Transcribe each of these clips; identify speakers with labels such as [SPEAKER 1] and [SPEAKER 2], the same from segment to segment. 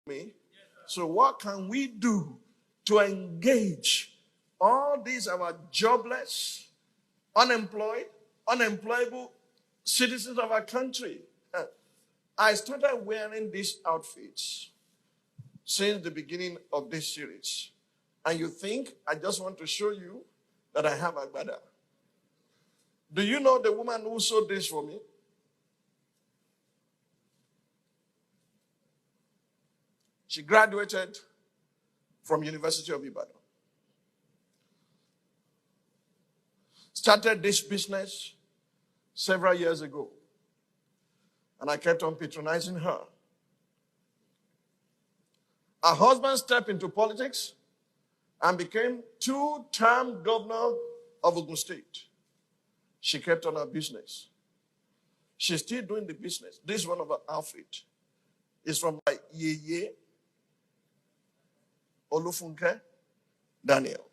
[SPEAKER 1] me. So what can we do to engage all these our jobless, unemployed, unemployable citizens of our country? I started wearing these outfits since the beginning of this series. And you think I just want to show you that I have agbada. Do you know the woman who sewed this for me? She graduated from University of Ibadan. Started this business several years ago. And I kept on patronizing her. Her husband stepped into politics and became 2-term governor of Ogun State. She kept on her business. She's still doing the business. This is one of her outfits. It's from my Yeye Olufunke Daniel.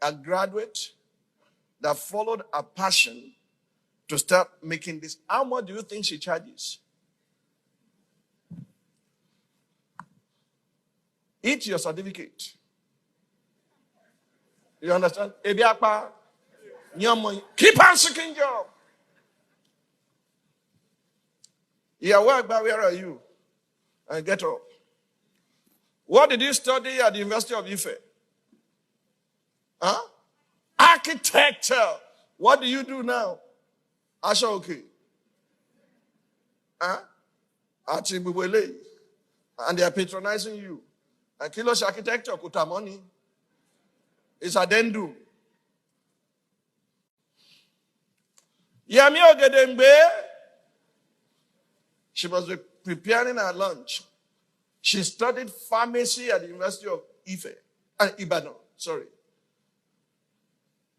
[SPEAKER 1] A graduate that followed a passion to start making this. How much do you think she charges? Eat your certificate. You understand? Keep on seeking job. You are work, but where are you? And get up. What did you study at the University of Ife? Huh? Architecture. What do you do now? Asha okay. Huh? And they are patronizing you. And Kilosh architecture, kutamoni. It's addendum. Yami Ogedengbe. She was preparing her lunch. She studied pharmacy at the University of Ibadan. Sorry.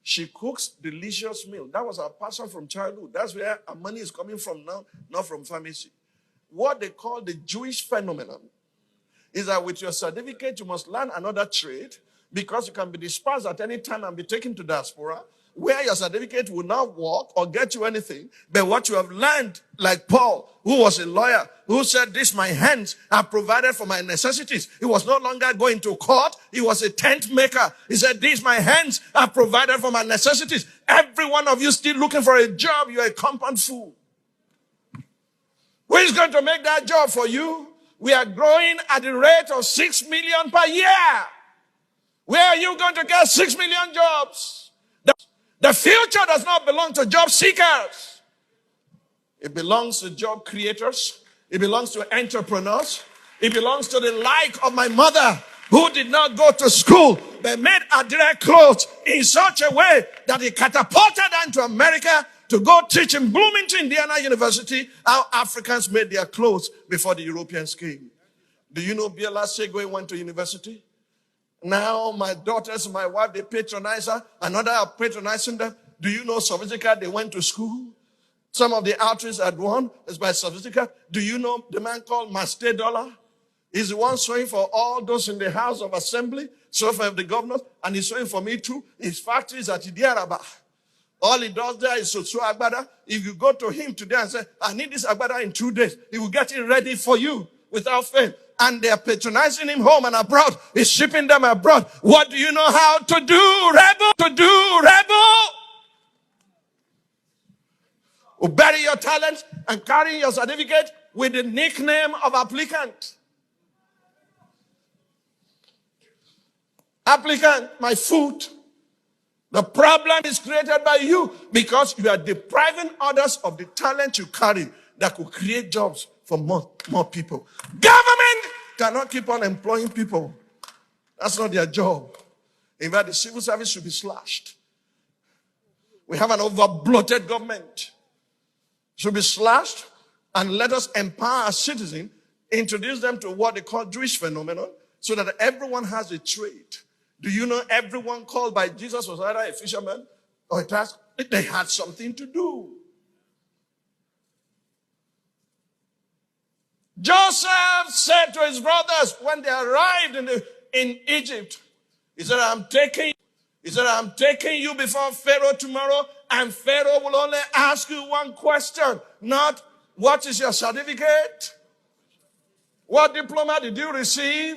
[SPEAKER 1] She cooks delicious meal. That was her passion from childhood. That's where her money is coming from now, not from pharmacy. What they call the Jewish phenomenon is that with your certificate, you must learn another trade because you can be dispersed at any time and be taken to diaspora, where your certificate will not work or get you anything. But what you have learned, like Paul, who was a lawyer, who said, "This my hands are provided for my necessities." He was no longer going to court. He was a tent maker. He said, "These my hands are provided for my necessities." Every one of you still looking for a job, you're a compound fool. Who is going to make that job for you? We are growing at the rate of 6 million per year. Where are you going to get 6 million jobs? The future does not belong to job seekers. It belongs to job creators. It belongs to entrepreneurs. It belongs to the like of my mother, who did not go to school, but made her direct clothes in such a way that he catapulted her into America to go teach in Bloomington, Indiana University, how Africans made their clothes before the Europeans came. Do you know Biola Segwe went to university? Now my daughters, my wife, they patronize her. Another are patronizing them. Do you know Sophistica? They went to school. Some of the outreach at one is by Sophistica. Do you know the man called Master Dollar? He's the one sewing for all those in the House of Assembly, so for the governors, and he's sewing for me too. His factory is at Idiaraba. All he does there is sew agbada. If you go to him today and say, "I need this agbada in 2 days," he will get it ready for you without fail. And they are patronizing him home and abroad. He's shipping them abroad. What do you know how to do, rebel? Who bury your talents and carry your certificate with the nickname of applicant. Applicant, my foot. The problem is created by you because you are depriving others of the talent you carry that could create jobs for more people. Government cannot keep on employing people. That's not their job. In fact, the civil service should be slashed. We have an over-bloated government. Should be slashed, and let us empower our citizens, introduce them to what they call Jewish phenomenon, so that everyone has a trade. Do you know everyone called by Jesus was either a fisherman or a task? They had something to do. Joseph said to his brothers when they arrived in Egypt, he said, I'm taking you before Pharaoh tomorrow, and Pharaoh will only ask you one question, not what is your certificate, What diploma did you receive?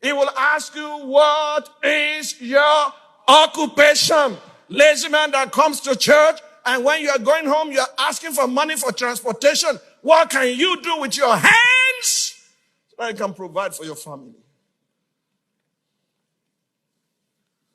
[SPEAKER 1] He will ask you, what is your occupation? Lazy man that comes to church, and when you are going home, you are asking for money for transportation. What can you do with your hands so that you can provide for your family?